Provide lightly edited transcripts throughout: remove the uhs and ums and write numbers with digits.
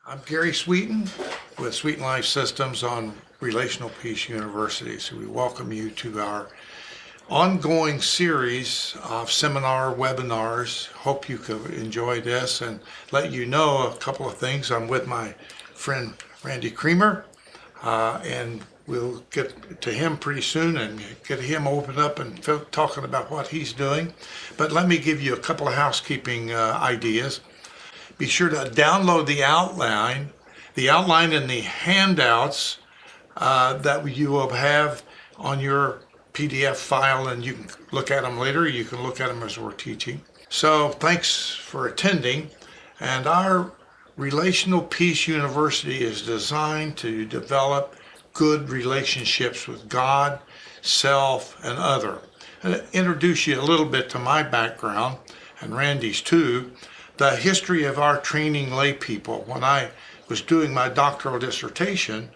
I'm Gary Sweeten with Sweeten Life Systems on Relational Peace University. So we welcome you to our ongoing series of seminar webinars. Hope you could enjoy this and let you know a couple of things. I'm with my friend Randy Creamer, and we'll get to him pretty soon and get him opened up and talking about what he's doing. But let me give you a couple of housekeeping ideas. Be sure to download the outline and the handouts that you will have on your PDF file, and you can look at them later. You can look at them as we're teaching. So thanks for attending. And our Relational Peace University is designed to develop good relationships with God, self, and other. And introduce you a little bit to my background, and Randy's too. The history of our training lay people. When I was doing my doctoral dissertation,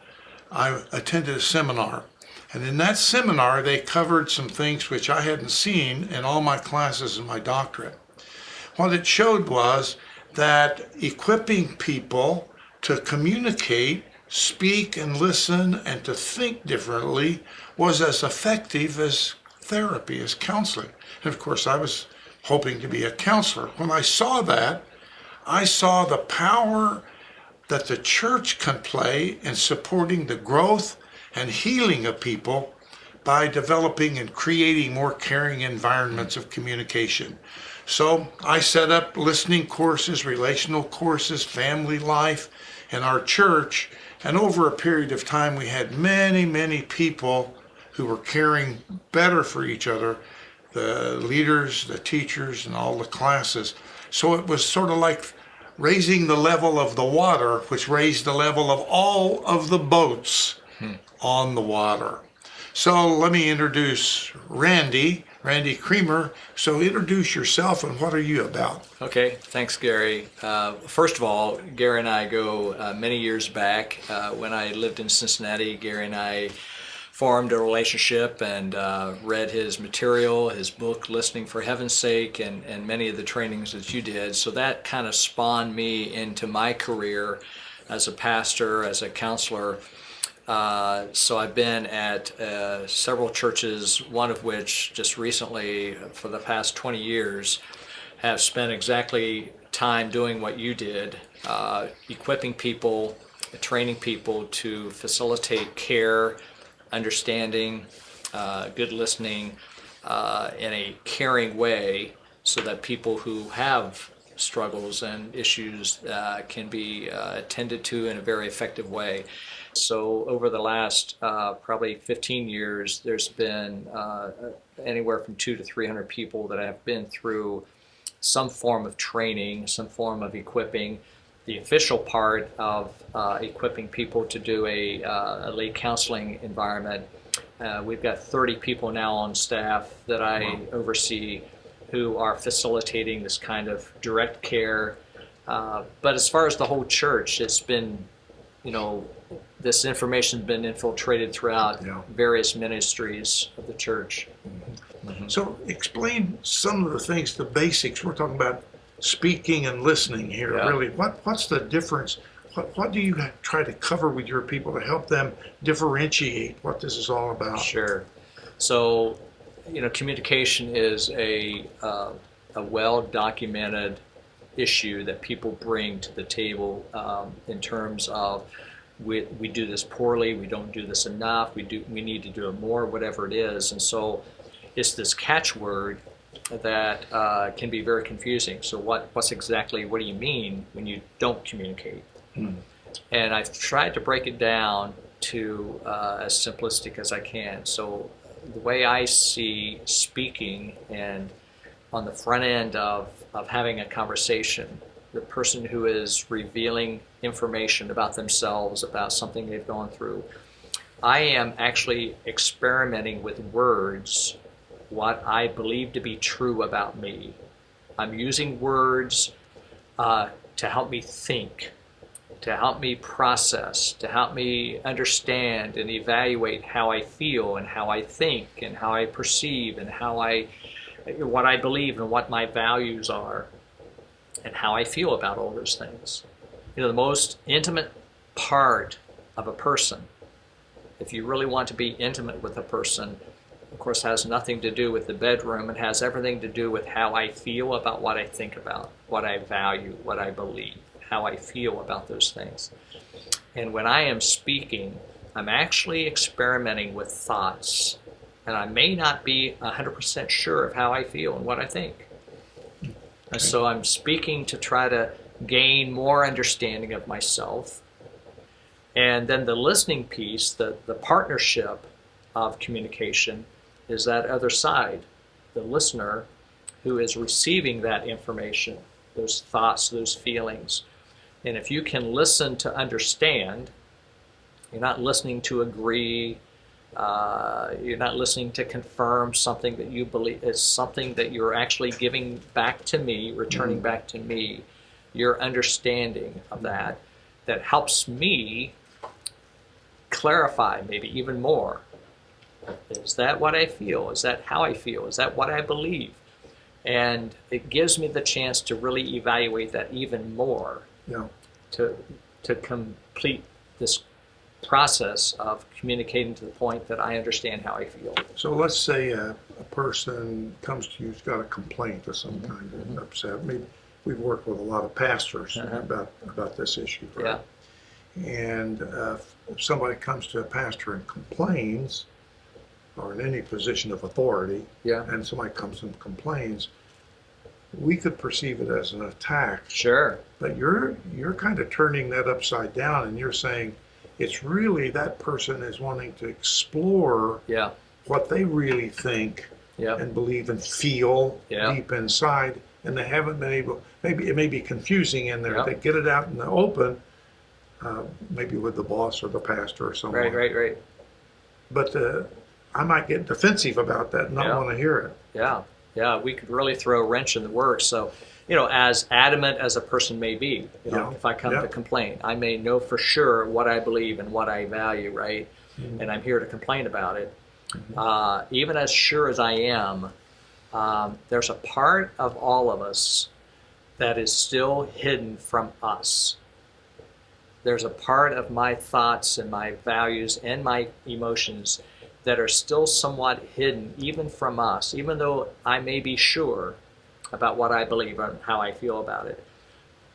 I attended a seminar. And in that seminar, they covered some things which I hadn't seen in all my classes in my doctorate. What it showed was that equipping people to communicate, speak and listen, and to think differently was as effective as therapy, as counseling. And of course, I was hoping to be a counselor. When I saw that, I saw the power that the church can play in supporting the growth and healing of people by developing and creating more caring environments of communication. So I set up listening courses, relational courses, family life in our church, and over a period of time we had many people who were caring better for each other, the leaders, the teachers, and all the classes. So it was sort of like raising the level of the water, which raised the level of all of the boats on the water. So let me introduce Randy Creamer. So introduce yourself and what are you about? Okay, thanks, Gary. First of all, Gary and I go many years back. When I lived in Cincinnati, Gary and I formed a relationship and read his material, his book, Listening for Heaven's Sake, and many of the trainings that you did. So that kind of spawned me into my career as a pastor, as a counselor. So I've been at several churches, one of which just recently, for the past 20 years, have spent exactly time doing what you did, equipping people, training people to facilitate care, understanding, good listening in a caring way so that people who have struggles and issues can be attended to in a very effective way. So over the last probably 15 years, there's been anywhere from 200 to 300 people that have been through some form of training, some form of equipping. The official part of equipping people to do a lay counseling environment, we've got 30 people now on staff that I oversee who are facilitating this kind of direct care. But as far as the whole church, it's been, this information has been infiltrated throughout various ministries of the church. So explain some of the things, the basics. We're talking about speaking and listening here. Really, what's the difference? What do you try to cover with your people to help them differentiate what this is all about? Sure. So, communication is a well-documented issue that people bring to the table in terms of we do this poorly, we don't do this enough, we need to do it more, whatever it is. And so it's this catchword that can be very confusing. So what do you mean when you don't communicate? And I've tried to break it down to as simplistic as I can. So the way I see speaking, and on the front end of having a conversation, the person who is revealing information about themselves, about something they've gone through, I am actually experimenting with words, what I believe to be true about me. I'm using words to help me think, to help me process, to help me understand and evaluate how I feel and how I think and how I perceive and what I believe and what my values are and how I feel about all those things. the most intimate part of a person, if you really want to be intimate with a person, of course, has nothing to do with the bedroom. It has everything to do with how I feel about what I think about, what I value, what I believe, how I feel about those things. And when I am speaking, I'm actually experimenting with thoughts, and I may not be 100% sure of how I feel and what I think. And so I'm speaking to try to gain more understanding of myself. And then the listening piece, the partnership of communication, is that other side, the listener who is receiving that information, those thoughts, those feelings. And if you can listen to understand, you're not listening to agree, you're not listening to confirm something that you believe, it's something that you're actually giving back to me, returning back to me, your understanding of that helps me clarify maybe even more. Is that what I feel? Is that how I feel? Is that what I believe? And it gives me the chance to really evaluate that even more, Yeah. to complete this process of communicating to the point that I understand how I feel. So let's say a person comes to you, has got a complaint of some kind, and upset. Maybe we've worked with a lot of pastors about this issue, right? Yeah. And if somebody comes to a pastor and complains, or in any position of authority, Yeah. and somebody comes and complains, we could perceive it as an attack. Sure. But you're kind of turning that upside down, and you're saying it's really that person is wanting to explore Yeah. what they really think Yeah. and believe and feel Yeah. deep inside, and they haven't been able. Maybe it may be confusing in there. Yeah. They get it out in the open, maybe with the boss or the pastor or someone. Right. But I might get defensive about that and not Yeah. want to hear it. Yeah, we could really throw a wrench in the works. So, as adamant as a person may be, Yeah. if I come Yeah. to complain, I may know for sure what I believe and what I value, right? Mm-hmm. And I'm here to complain about it. Even as sure as I am, there's a part of all of us that is still hidden from us. There's a part of my thoughts and my values and my emotions that are still somewhat hidden even from us, even though I may be sure about what I believe and how I feel about it.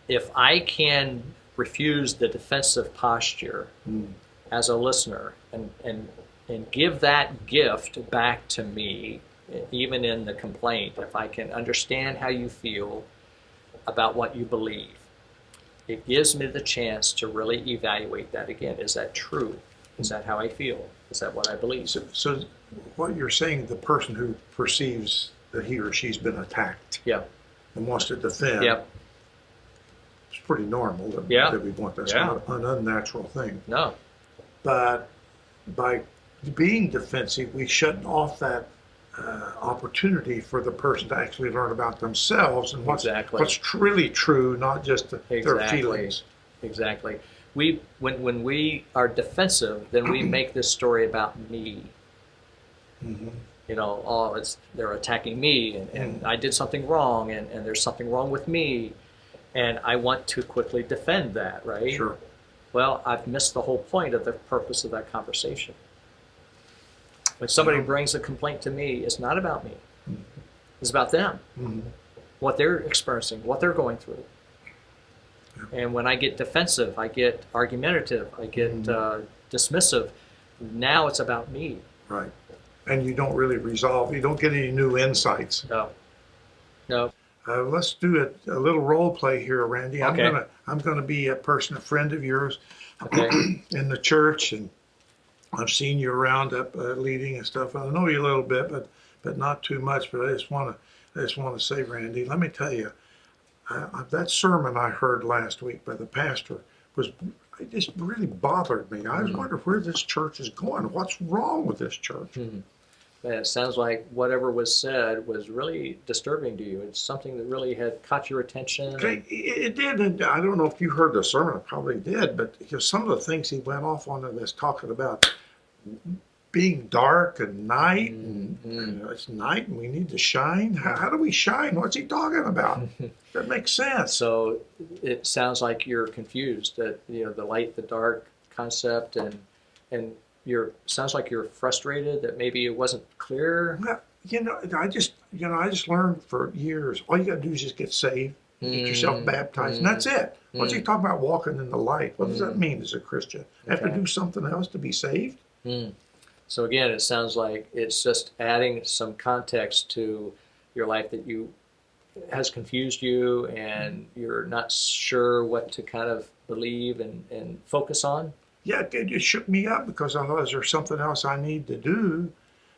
If I can refuse the defensive posture as a listener and give that gift back to me, even in the complaint, if I can understand how you feel about what you believe, it gives me the chance to really evaluate that again. Is that true? Is that how I feel? Is that what I believe? So what you're saying, the person who perceives that he or she's been attacked Yeah. and wants to defend, Yep. it's pretty normal that, Yeah. that we want. That's Yeah. not an unnatural thing. No. But by being defensive, we shut off that opportunity for the person to actually learn about themselves and what's Exactly. really true, not just their Exactly. feelings. Exactly. When we are defensive, then we make this story about me. Mm-hmm. They're attacking me, and I did something wrong, and there's something wrong with me, and I want to quickly defend that, right? Sure. Well, I've missed the whole point of the purpose of that conversation. When somebody brings a complaint to me, it's not about me. It's about them, what they're experiencing, what they're going through. And when I get defensive, I get argumentative, I get dismissive, now it's about me. Right. And you don't really resolve, you don't get any new insights. No. Let's do a little role play here, Randy. Okay. I'm gonna be a friend of yours Okay. in the church, and I've seen you around up leading and stuff. I know you a little bit, but not too much. But I just want to say, Randy, let me tell you, that sermon I heard last week by the pastor it just really bothered me. I was wondering where this church is going. What's wrong with this church? It sounds like whatever was said was really disturbing to you. It's something that really had caught your attention. Okay, it did. And I don't know if you heard the sermon. I probably did. But some of the things he went off on in this talking about being dark and night, and it's night and we need to shine. How do we shine? What's he talking about? That makes sense. So it sounds like you're confused that, the light, the dark concept, and sounds like you're frustrated that maybe it wasn't clear. Well, I just learned for years, all you got to do is just get saved, get yourself baptized, and that's it. What's he talking about walking in the light? What does that mean as a Christian? Have to do something else to be saved? So again, it sounds like it's just adding some context to your life that has confused you, and you're not sure what to kind of believe and focus on. Yeah, it just shook me up because I thought, is there something else I need to do?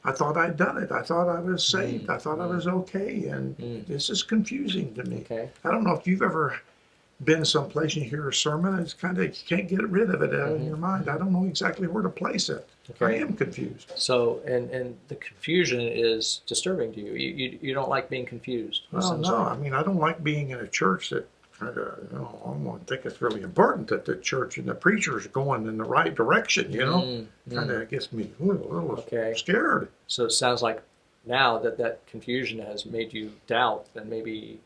I thought I'd done it. I thought I was saved. I thought I was okay, and this is confusing to me. Okay. I don't know if you've ever been someplace and you hear a sermon, it's kind of, you can't get rid of it out of your mind. I don't know exactly where to place it. Okay. I am confused. So, and the confusion is disturbing to you. You don't like being confused. Well, no, I mean, I don't like being in a church that kind of, I don't think it's really important that the church and the preacher is going in the right direction, Kind of gets me a little scared. So it sounds like now that confusion has made you doubt and maybe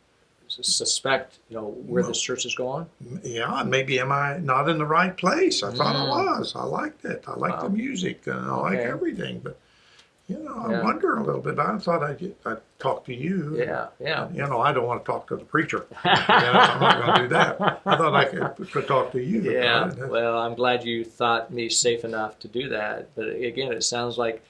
suspect, where this church is going. Yeah, maybe am I not in the right place? I thought I was. I liked it. I liked the music and I like everything, but I wonder a little bit. I thought I'd talk to you. Yeah. I don't want to talk to the preacher. I'm not going to do that. I thought I could talk to you. Yeah. Well, I'm glad you thought me safe enough to do that. But again, it sounds like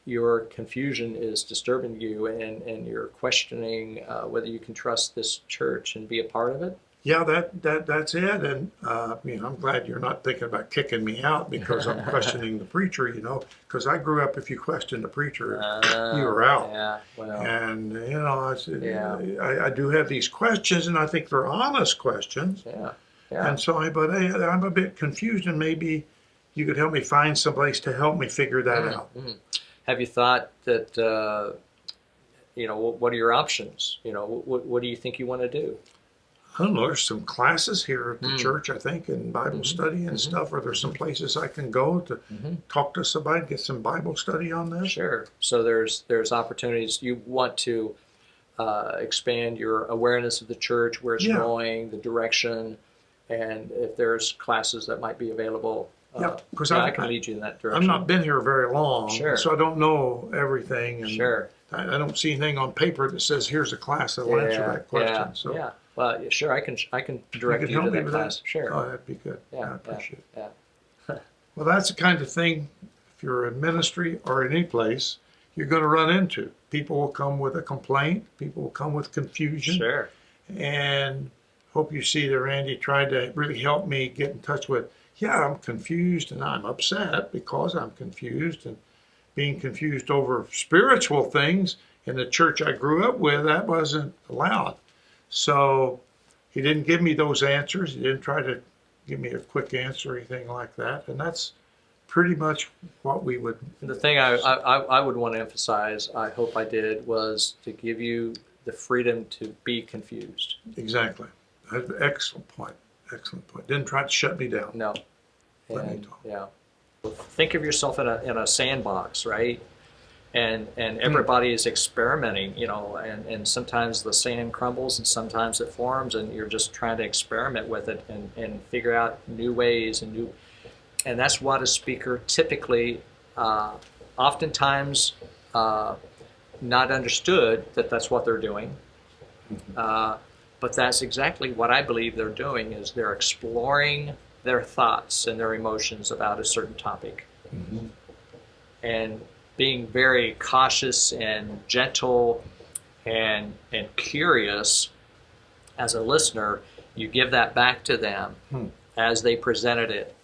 your confusion is disturbing you, and you're questioning whether you can trust this church and be a part of it. Yeah, that's it. And I'm glad you're not thinking about kicking me out because I'm questioning the preacher. Because I grew up, if you question the preacher, you were out. Yeah. Well. And I do have these questions, and I think they're honest questions. Yeah. And so, I'm a bit confused, and maybe you could help me find someplace to help me figure that out. Have you thought that? What are your options? What do you think you want to do? I don't know, there's some classes here at the church, I think, and Bible study and stuff. Are there some places I can go to talk to somebody, get some Bible study on this? Sure. So there's opportunities. You want to expand your awareness of the church, where it's going, the direction, and if there's classes that might be available. Because I can lead you in that direction. I've not been here very long, so I don't know everything. And I don't see anything on paper that says, here's a class that will answer that question. Yeah. Well, sure, I can direct you to that class. Sure. Oh, that'd be good. Yeah, I appreciate it. Yeah. Well, that's the kind of thing, if you're in ministry or in any place, you're going to run into. People will come with a complaint. People will come with confusion. Sure. And hope you see that Randy tried to really help me get in touch with, I'm confused and I'm upset because I'm confused, and being confused over spiritual things in the church I grew up with, that wasn't allowed. So he didn't give me those answers. He didn't try to give me a quick answer or anything like that. And that's pretty much what we would. The thing I would want to emphasize, I hope I did, was to give you the freedom to be confused. Exactly. Excellent point. Excellent point. Didn't try to shut me down. No. Think of yourself in a sandbox, right? And everybody is experimenting, and sometimes the sand crumbles and sometimes it forms, and you're just trying to experiment with it and figure out new ways and that's what a speaker typically, oftentimes not understood that's what they're doing. But that's exactly what I believe they're doing, is they're exploring their thoughts and their emotions about a certain topic. And being very cautious and gentle and curious as a listener, you give that back to them as they presented it.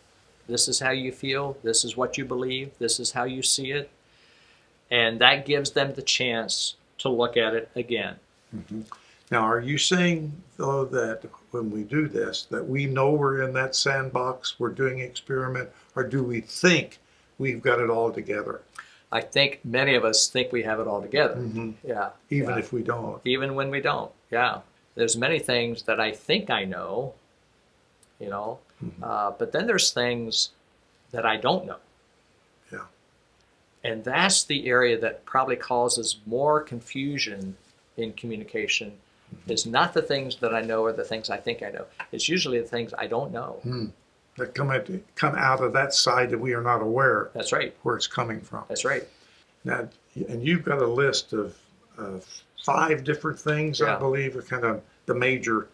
This is how you feel. This is what you believe. This is how you see it. And that gives them the chance to look at it again. Now, are you saying, though, that when we do this, that we know we're in that sandbox, we're doing an experiment, or do we think we've got it all together? I think many of us think we have it all together. Yeah. Even if we don't. Even when we don't. Yeah. There's many things that I think I know, but then there's things that I don't know. Yeah. And that's the area that probably causes more confusion in communication. Is not the things that I know or the things I think I know. It's usually the things I don't know. That come out of that side that we are not aware That's right. where it's coming from. That's right. Now, and you've got a list of 5 different things, I Yeah. believe, are kind of the major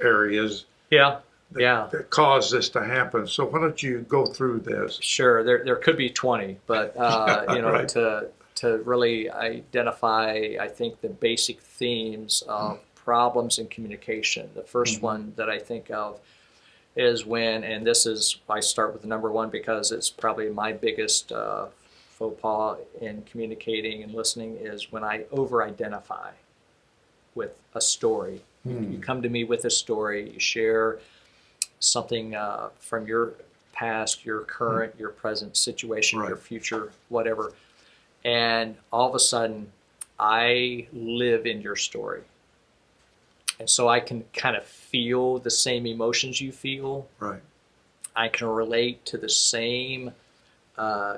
areas Yeah. that, Yeah. that cause this to happen. So why don't you go through this? Sure. There could be 20, but Right. to really identify, I think, the basic themes of problems in communication. The first one that I think of is when, and this is, I start with the number one because it's probably my biggest faux pas in communicating and listening, is when I over-identify with a story. You come to me with a story, you share something from your past, your current, your present situation, Right. your future, whatever, and all of a sudden I live in your story. And so I can kind of feel the same emotions you feel. Right. I can relate to the same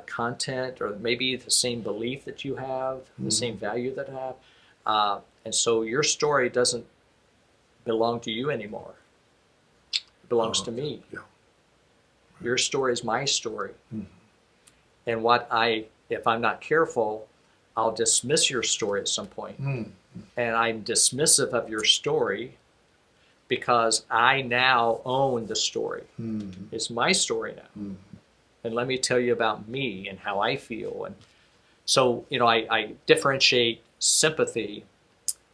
content, or maybe the same belief that you have, the same value that I have. And so your story doesn't belong to you anymore. It belongs to me. Yeah. Your story is my story. And if I'm not careful, I'll dismiss your story at some point. And I'm dismissive of your story because I now own the story. It's my story now. And let me tell you about me and how I feel. And so, I differentiate sympathy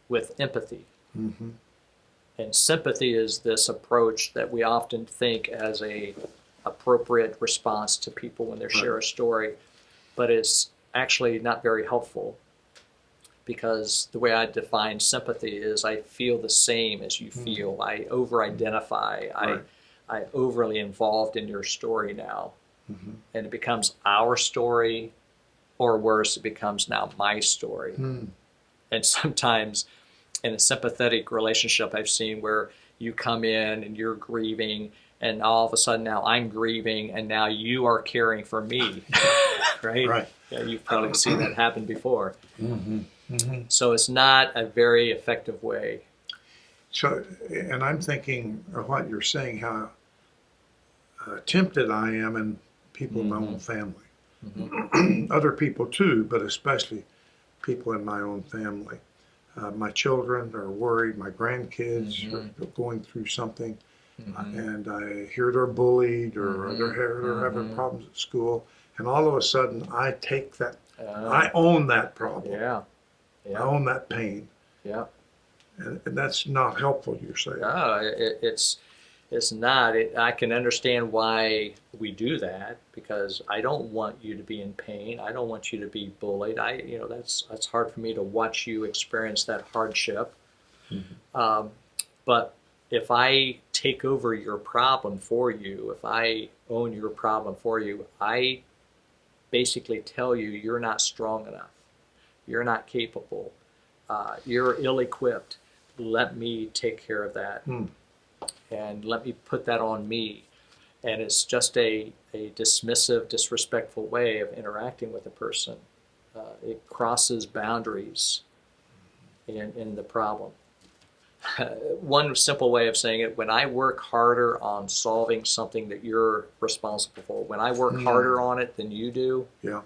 with empathy. And sympathy is this approach that we often think as a appropriate response to people when they share a story, but it's actually not very helpful, because the way I define sympathy is I feel the same as you feel. I over-identify. Right. I overly involved in your story now. And it becomes our story, or worse, it becomes now my story. And sometimes in a sympathetic relationship I've seen where you come in and you're grieving, and all of a sudden now I'm grieving, and now you are caring for me, right? Right. Yeah, you've probably seen that happen before. So it's not a very effective way. So, and I'm thinking of what you're saying, how tempted I am in people in my own family. Other people too, but especially people in my own family. My children are worried, my grandkids are going through something, and I hear they're bullied, or they're having problems at school, and all of a sudden I take that, I own that problem. Yeah. I own that pain. Yeah. And that's not helpful, you're saying. No, it's not. I can understand why we do that, because I don't want you to be in pain. I don't want you to be bullied. That's hard for me to watch you experience that hardship. But if I take over your problem for you, if I own your problem for you, I basically tell you you're not strong enough. You're not capable. You're ill-equipped. Let me take care of that. And let me put that on me. And it's just a dismissive, disrespectful way of interacting with a person. It crosses boundaries in the problem. One simple way of saying it: when I work harder on solving something that you're responsible for, when I work harder on it than you do, Yeah.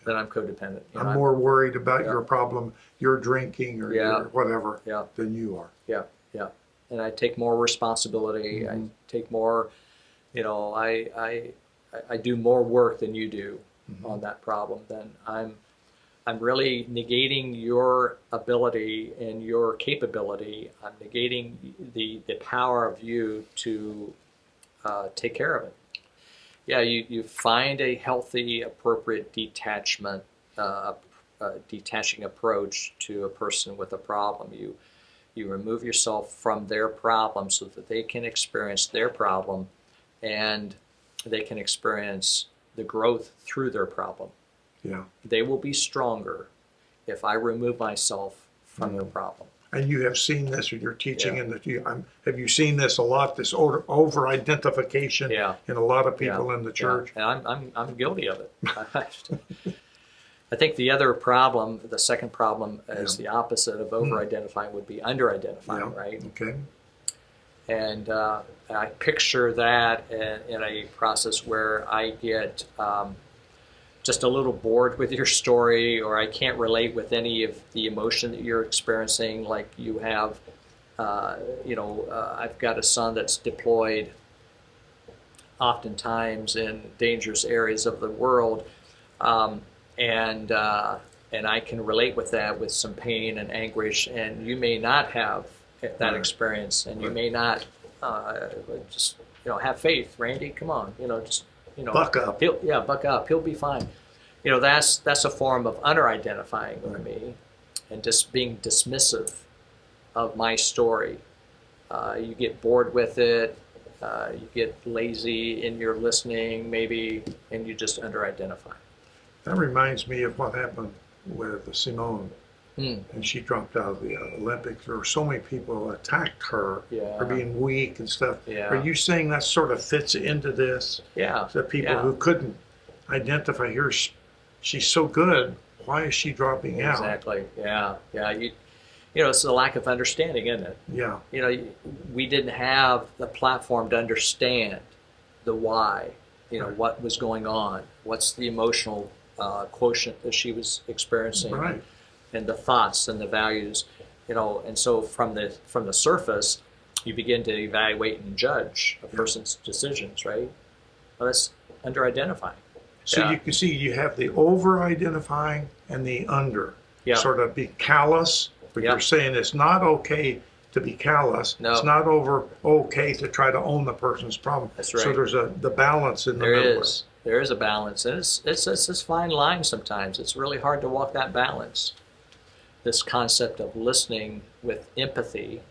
then I'm codependent. I'm more worried about your problem, your drinking or your whatever, Yeah. than you are. Yeah, yeah. And I take more responsibility. I take more, I do more work than you do on that problem. Then I'm really negating your ability and your capability. I'm negating the power of you to take care of it. Yeah, you find a healthy, appropriate detachment, detaching approach to a person with a problem. You remove yourself from their problem so that they can experience their problem, and they can experience the growth through their problem. Yeah. They will be stronger if I remove myself from their problem. And you have seen this, or you're teaching Yeah. in have you seen this a lot, this over identification Yeah. in a lot of Yeah, people in the yeah. church? And I'm guilty of it. I think the other problem, the second problem, is the opposite of over-identifying would be under-identifying, Yeah. right? Okay. And I picture that in a process where I get just a little bored with your story, or I can't relate with any of the emotion that you're experiencing. Like you have, I've got a son that's deployed oftentimes in dangerous areas of the world, and I can relate with that, with some pain and anguish. And you may not have that Right. experience, and you Right. may not just have faith. Randy, come on, just Buck up. buck up. He'll be fine. That's a form of under-identifying with Right. me, and just being dismissive of my story. You get bored with it. You get lazy in your listening, maybe, and you just under-identify. That reminds me of what happened with Simone, Mm. and she dropped out of the Olympics. There were so many people attacked her Yeah. for being weak and stuff. Yeah. Are you saying that sort of fits into this? Yeah. The people Yeah. who couldn't identify her, she's so good. Why is she dropping out? Exactly. Yeah. Yeah. It's the lack of understanding, isn't it? Yeah. We didn't have the platform to understand the why. Right. What was going on. What's the emotional quotient that she was experiencing, Right. and the thoughts and the values. And so from the surface, you begin to evaluate and judge a person's decisions, right? Well, that's under-identifying. So Yeah. you can see you have the over-identifying and the under. Yeah. Sort of be callous, but Yeah. you're saying it's not okay to be callous. No. It's not okay to try to own the person's problem. That's So right. there's the balance in the There middle. is. There is a balance, and it's this fine line sometimes. It's really hard to walk that balance. This concept of listening with empathy,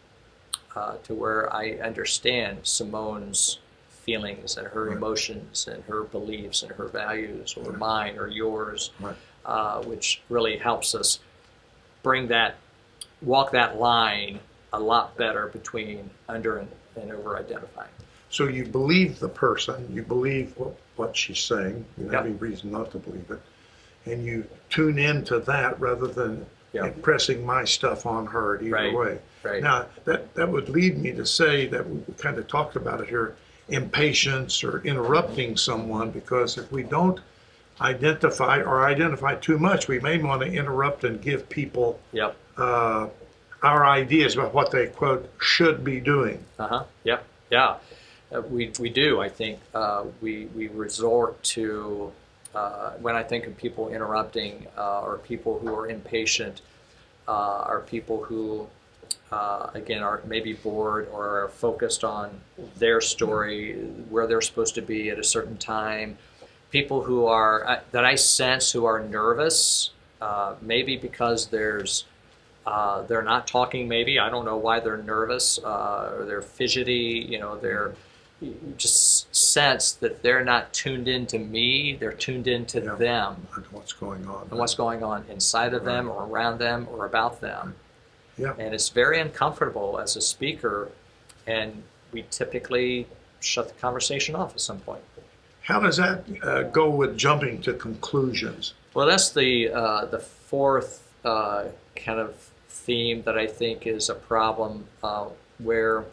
to where I understand Simone's feelings and her Right. emotions and her beliefs and her values, or mine or yours, Right. which really helps us walk that line a lot better between under and over identifying. So you believe the person, you believe what she's saying, you don't have Yep. any reason not to believe it, and you tune into that rather than Yep. impressing my stuff on her either Right. way. Right. Now, that would lead me to say that we kind of talked about it here, impatience or interrupting someone, because if we don't identify or identify too much, we may want to interrupt and give people Yep. our ideas about what they, quote, should be doing. Yep. Yeah. We do. I think we resort to when I think of people interrupting, or people who are impatient, or people who again are maybe bored or are focused on their story, where they're supposed to be at a certain time. People who are that I sense who are nervous, maybe because they're not talking. Maybe I don't know why they're nervous, or they're fidgety. You just sense that they're not tuned into me. They're tuned into Yeah. them And what's going on. and what's going on inside of them, or around them, or about them. Yeah. And it's very uncomfortable as a speaker, and we typically shut the conversation off at some point. How does that go with jumping to conclusions? Well, that's the fourth kind of theme that I think is a problem, where,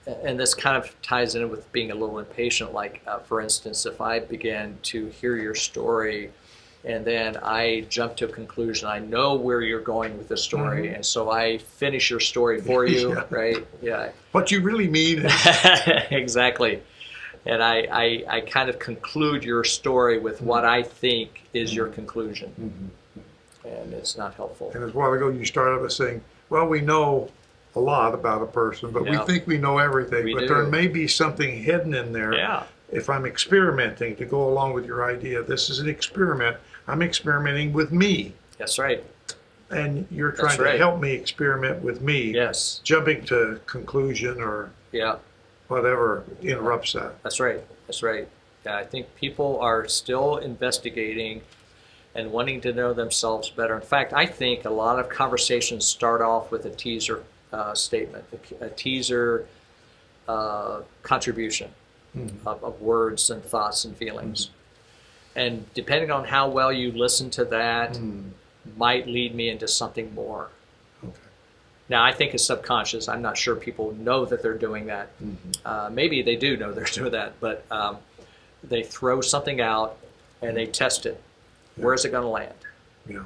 and this kind of ties in with being a little impatient. Like, for instance, if I begin to hear your story and then I jump to a conclusion, I know where you're going with the story, and so I finish your story for you, Yeah. right? Yeah. What you really mean is, Exactly. And I kind of conclude your story with what I think is your conclusion. And it's not helpful. and as a while ago you started by saying, well, we know a lot about a person, but we Yeah. think we know everything. We But do. there may be something hidden in there. Yeah. If I'm experimenting, to go along with your idea, this is an experiment. I'm experimenting with me, That's right. and you're That's trying to right. help me experiment with me. Yes. Jumping to conclusion or Yeah. whatever interrupts that. That's right. That's right. Yeah, I think people are still investigating and wanting to know themselves better. In fact, I think a lot of conversations start off with a teaser statement, a teaser contribution of words and thoughts and feelings. And depending on how well you listen to that, might lead me into something more. Okay. Now, I think it's subconscious. I'm not sure people know that they're doing that. Maybe they do know they're doing that, but they throw something out and they test it. Where is it going to land? Yeah.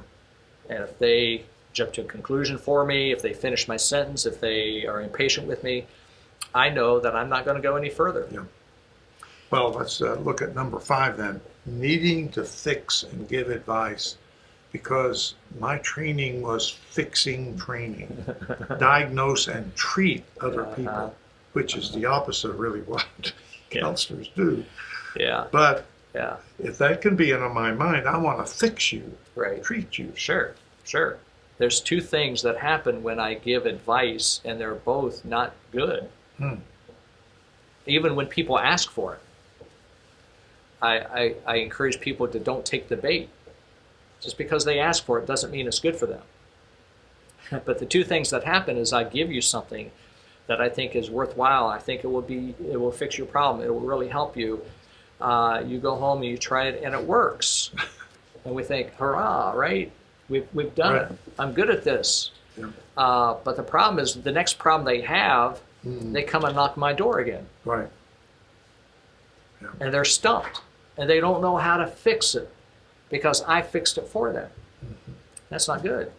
And if they jump to a conclusion for me, if they finish my sentence, if they are impatient with me, I know that I'm not going to go any further. Yeah. Well, let's look at number 5 then. Needing to fix and give advice, because my training was fixing training, diagnose and treat other people, which is the opposite of really what counselors do. Yeah. But Yeah. if that can be in my mind, I want to fix you, Right. treat you. Sure. Sure. There's two things that happen when I give advice, and they're both not good. Even when people ask for it. I encourage people to don't take the bait. Just because they ask for it doesn't mean it's good for them. But the two things that happen is I give you something that I think is worthwhile. I think it will fix your problem. It will really help you. You go home and you try it and it works. And we think, hurrah, right? We've done it. I'm good at this. Yeah. But the problem is the next problem they have, they come and knock my door again. Right. And they're stumped. And they don't know how to fix it because I fixed it for them. That's not good.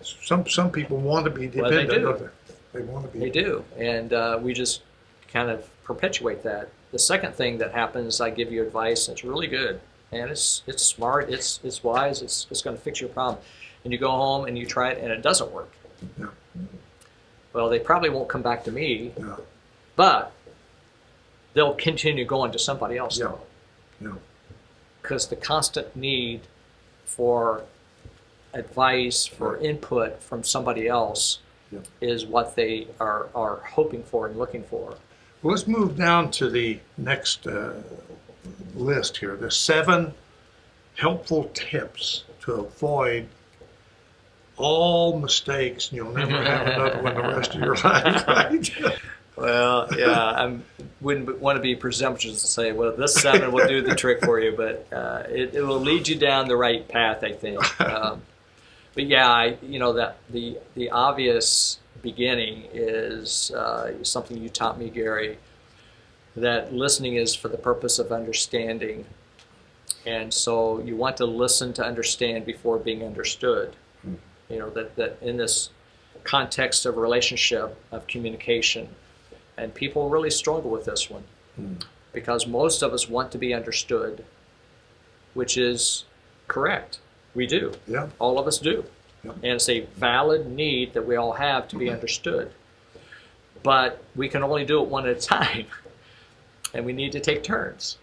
Some people want to be Well, they dependent. do. Don't they want to be. They do. And we just kind of perpetuate that. The second thing that happens, I give you advice, and it's really good. And it's smart, it's wise, it's going to fix your problem. And you go home and you try it and it doesn't work. Yeah. Well, they probably won't come back to me, Yeah. but they'll continue going to somebody else. Yeah. Yeah. Because the constant need for advice, for input from somebody else Yeah. is what they are hoping for and looking for. Well, let's move down to the next list here. The 7 helpful tips to avoid all mistakes, and you'll never have another one the rest of your life, right? Well, yeah, I wouldn't want to be presumptuous to say, well, this 7 will do the trick for you, but it will lead you down the right path, I think. But yeah, that the obvious beginning is something you taught me, Gary, that listening is for the purpose of understanding. And so you want to listen to understand before being understood. That in this context of relationship, of communication, and people really struggle with this one because most of us want to be understood, which is correct. We do. Yeah. All of us do. Yeah. And it's a valid need that we all have to be understood. But we can only do it one at a time. And we need to take turns.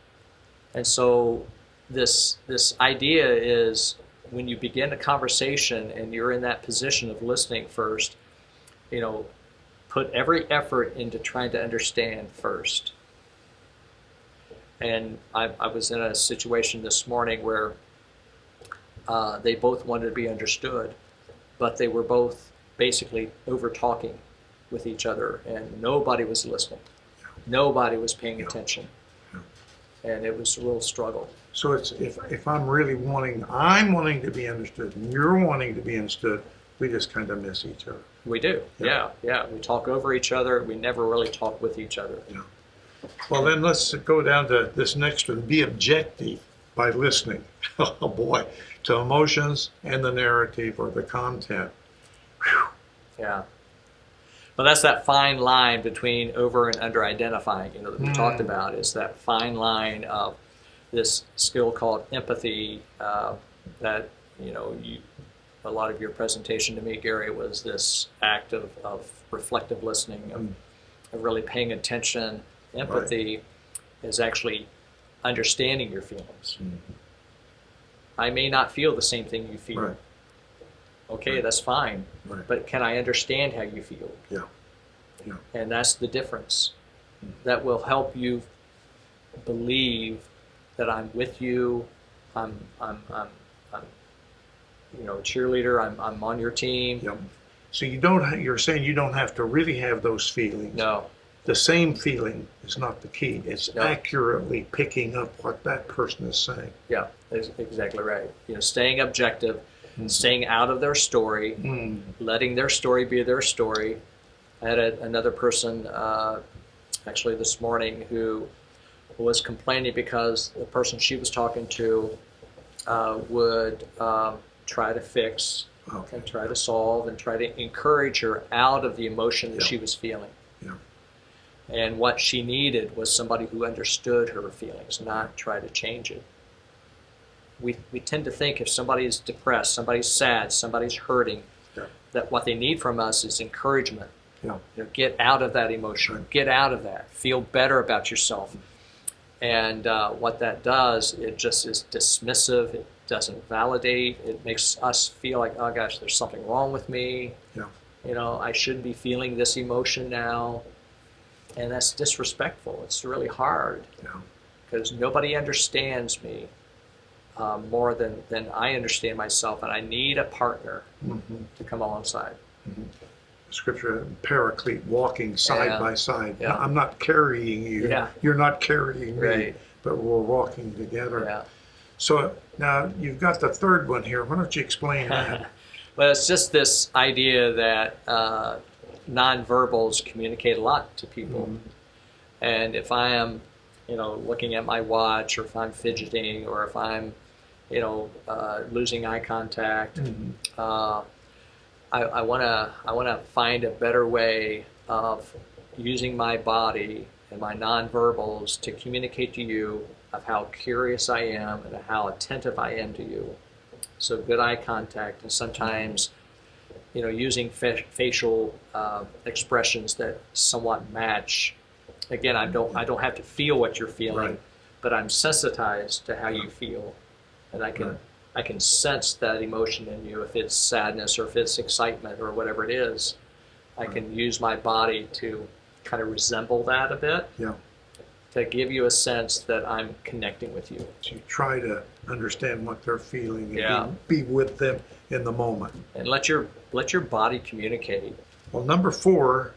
And so this idea is when you begin a conversation and you're in that position of listening first, put every effort into trying to understand first. And I was in a situation this morning where they both wanted to be understood, but they were both basically over-talking with each other, and nobody was listening. Nobody was paying attention. And it was a real struggle. So it's if I'm wanting to be understood, and you're wanting to be understood, we just kind of miss each other. We do. Yeah. We talk over each other. We never really talk with each other. Yeah. Well, then let's go down to this next one. Be objective by listening. Oh boy, to emotions and the narrative or the content. Whew. Yeah. Well, that's that fine line between over and under identifying, that we talked about, is that fine line of this skill called empathy that, a lot of your presentation to me, Gary, was this act of reflective listening, of really paying attention. Empathy is actually understanding your feelings. I may not feel the same thing you feel. Right. Okay, that's fine. Right. But can I understand how you feel? Yeah. Yeah. And that's the difference. That will help you believe that I'm with you, I'm a cheerleader. I'm on your team. Yep. So you don't, you're saying you don't have to really have those feelings. No, The same feeling is not the key. It's No. accurately picking up what that person is saying. yeah, that's exactly right. Staying objective, staying out of their story, letting their story be their story. I had another person actually this morning who was complaining because the person she was talking to would try to fix Okay. and try to solve and try to encourage her out of the emotion that Yeah. she was feeling. Yeah. And what she needed was somebody who understood her feelings, not try to change it. We tend to think if somebody's depressed, somebody's sad, somebody's hurting, Yeah. that what they need from us is encouragement. Yeah. Get out of that emotion. Right. Get out of that. Feel better about yourself. And what that does, it just is dismissive. It doesn't validate. It makes us feel like, oh gosh, there's something wrong with me. Yeah. I shouldn't be feeling this emotion now. And that's disrespectful. It's really hard Yeah. because nobody understands me more than I understand myself. And I need a partner to come alongside. Scripture, paraclete, walking side Yeah. by side. Yeah. I'm not carrying you. Yeah. You're not carrying me, Right. but we're walking together. Yeah. So now you've got the third one here. Why don't you explain that? Well, it's just this idea that nonverbals communicate a lot to people. And if I am, looking at my watch, or if I'm fidgeting, or if I'm, losing eye contact, I want to find a better way of using my body and my nonverbals to communicate to you of how curious I am and how attentive I am to you. So good eye contact, and sometimes, using facial expressions that somewhat match. Again, I don't have to feel what you're feeling, Right. but I'm sensitized to how you feel, and I can sense that emotion in you. If it's sadness or if it's excitement or whatever it is, I can use my body to kind of resemble that a bit, Yeah. to give you a sense that I'm connecting with you. So you try to understand what they're feeling and Yeah. be with them in the moment. And let your body communicate. Well, number 4,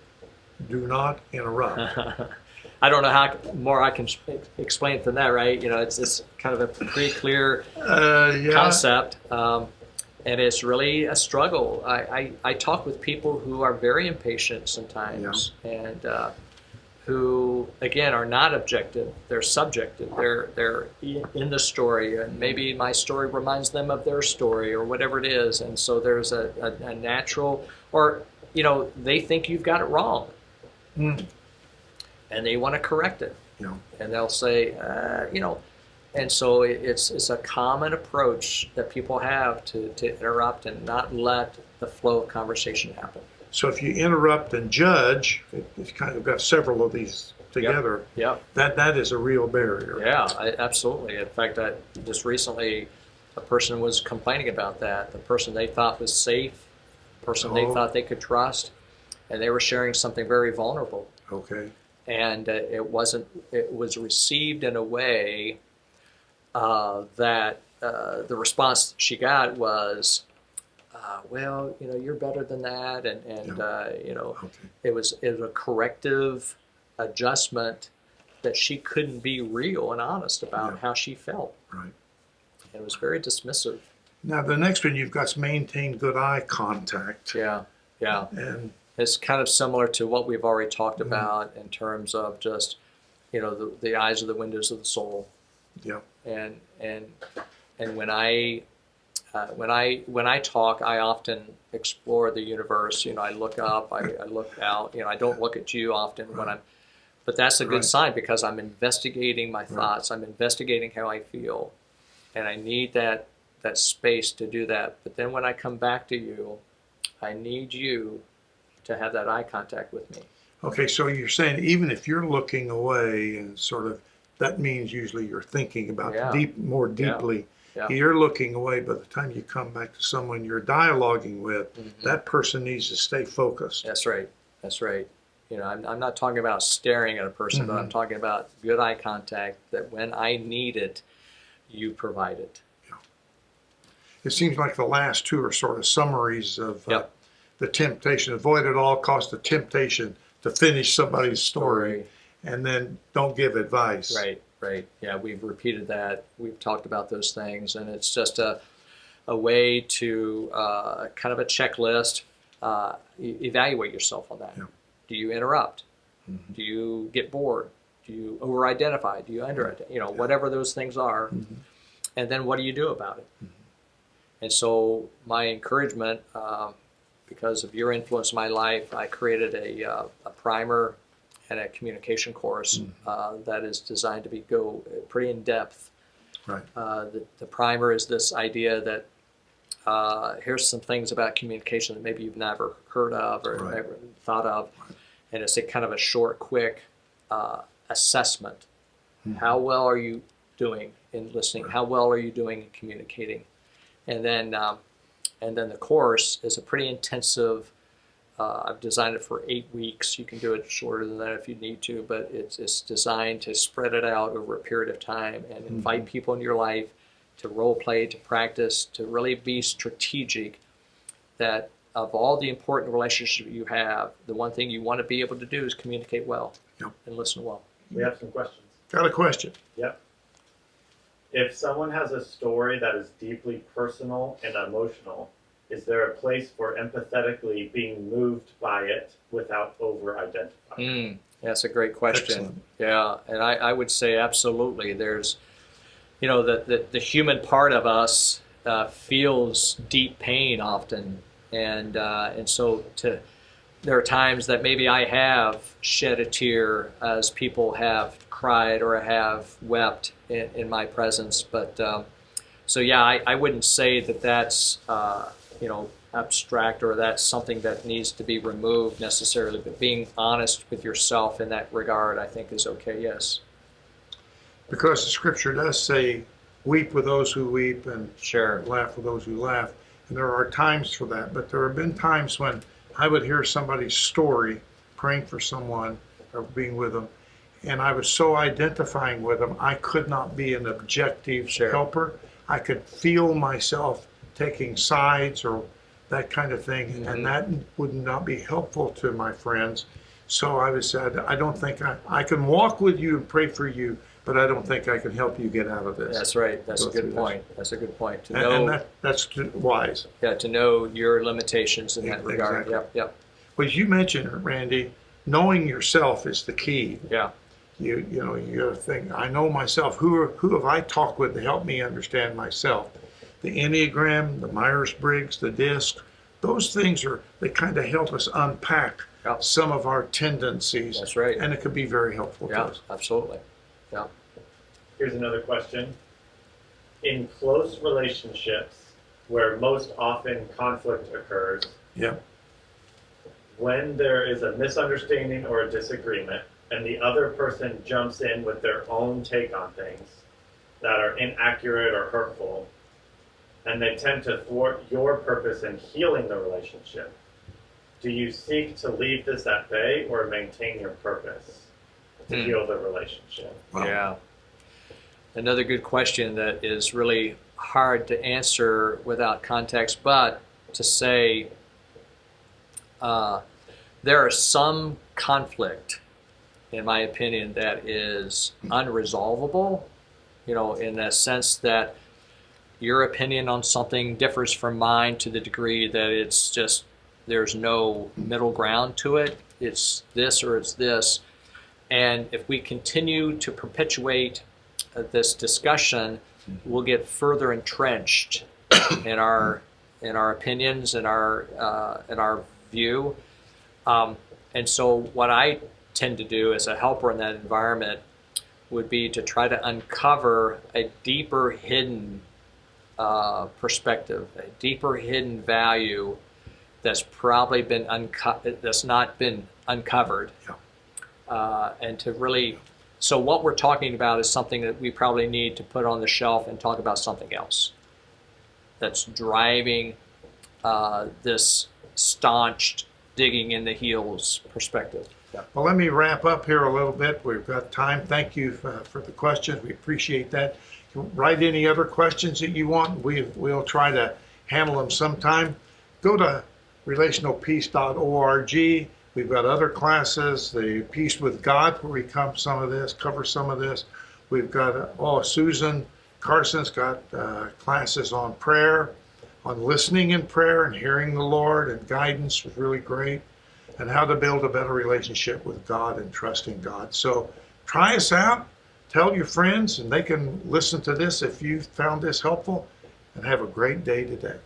do not interrupt. I don't know how more I can explain from that, right? It's kind of a pretty clear Yeah. concept, and it's really a struggle. I talk with people who are very impatient sometimes, and who again are not objective. They're subjective. They're in the story, and maybe my story reminds them of their story or whatever it is, and so there's a natural, or they think you've got it wrong, and they want to correct it. Yeah. And they'll say, and so it's a common approach that people have to interrupt and not let the flow of conversation happen. So if you interrupt and judge, it's kind of got several of these together. Yep. That is a real barrier. Yeah, absolutely. In fact, just recently, a person was complaining about that. The person they thought was safe, the person they thought they could trust, and they were sharing something very vulnerable. Okay. And it was received in a way that the response she got was, well, you're better than that, and Okay. it was a corrective adjustment that she couldn't be real and honest about how she felt. Right. And it was very dismissive. Now the next one you've got is maintain good eye contact. Yeah, yeah. And It's kind of similar to what we've already talked about in terms of just, the eyes are the windows of the soul. yeah. And when I talk, I often explore the universe. I look up, I look out. I don't look at you often but that's a good Right. sign because I'm investigating my thoughts. I'm investigating how I feel, and I need that space to do that. But then when I come back to you, I need you to have that eye contact with me. Okay, so you're saying even if you're looking away and sort of, that means usually you're thinking about Yeah. more deeply. Yeah. You're looking away. By the time you come back to someone you're dialoguing with, that person needs to stay focused. That's right. That's right. I'm not talking about staring at a person, but I'm talking about good eye contact, that when I need it, you provide it. It seems like the last two are sort of summaries of Yep. the temptation. Avoid at all costs the temptation to finish somebody's story, and then don't give advice. Right. Yeah, we've repeated that. We've talked about those things, and it's just a way to kind of a checklist. Evaluate yourself on that. Yeah. Do you interrupt? Do you get bored? Do you over-identify? Do you under-identify? Whatever those things are. And then what do you do about it? And so my encouragement, because of your influence in my life, I created a primer and a communication course that is designed to go pretty in depth. Right. The primer is this idea that here's some things about communication that maybe you've never heard of or Right. never thought of, and it's a kind of a short, quick assessment. How well are you doing in listening? How well are you doing in communicating? And then the course is a pretty intensive. I've designed it for 8 weeks. You can do it shorter than that if you need to, but it's designed to spread it out over a period of time and invite people into your life to role play, to practice, to really be strategic. That of all the important relationships you have, the one thing you want to be able to do is communicate well and listen well. We have some questions. Got a question? Yep. If someone has a story that is deeply personal and emotional, is there a place for empathetically being moved by it without over-identifying? That's a great question. Excellent. Yeah, and I would say absolutely. There's, the human part of us feels deep pain often, and so there are times that maybe I have shed a tear as people have cried or have wept in my presence. But so yeah, I wouldn't say that that's abstract or that's something that needs to be removed necessarily. But being honest with yourself in that regard, I think, is okay. Yes. Because the scripture does say, weep with those who weep and Sure. laugh with those who laugh. And there are times for that. But there have been times when I would hear somebody's story, praying for someone or being with them, and I was so identifying with them, I could not be an objective helper. I could feel myself taking sides or that kind of thing, and that would not be helpful to my friends. So I was said, I don't think I can walk with you and pray for you, but I don't think I can help you get out of this. That's right. That's Go a good through this. point. That's a good point. To And know, that's wise. to know your limitations in that Exactly. regard. Yep. But you mentioned, Randy, knowing yourself is the key. Yeah. You got to think, I know myself. Who have I talked with to help me understand myself? The Enneagram, the Myers-Briggs, the DISC, those things they kind of help us unpack some of our tendencies. That's right. And it could be very helpful to Yeah, us. absolutely. Yeah. Here's another question. In close relationships where most often conflict occurs, Yeah. when there is a misunderstanding or a disagreement and the other person jumps in with their own take on things that are inaccurate or hurtful, and they tend to thwart your purpose in healing the relationship, do you seek to leave this at bay or maintain your purpose to heal the relationship? Wow. Yeah. Another good question that is really hard to answer without context, but to say there are some conflict, in my opinion, that is unresolvable, in the sense that your opinion on something differs from mine to the degree that it's just, there's no middle ground to it. It's this or it's this. And if we continue to perpetuate this discussion, we'll get further entrenched in our opinions and our view. And so what I tend to do as a helper in that environment would be to try to uncover a deeper hidden perspective, a deeper hidden value that's probably been that's not been uncovered. And to really, so what we're talking about is something that we probably need to put on the shelf and talk about something else that's driving this staunched digging in the heels perspective. Well, let me wrap up here a little bit. We've got time. Thank you for the questions. We appreciate that. Write any other questions that you want. We'll try to handle them sometime. Go to relationalpeace.org. We've got other classes, the Peace with God, where we cover some of this. We've got, Susan Carson's got classes on prayer, on listening in prayer and hearing the Lord, and guidance was really great, and how to build a better relationship with God and trusting God. So try us out, tell your friends, and they can listen to this if you found this helpful, and have a great day today.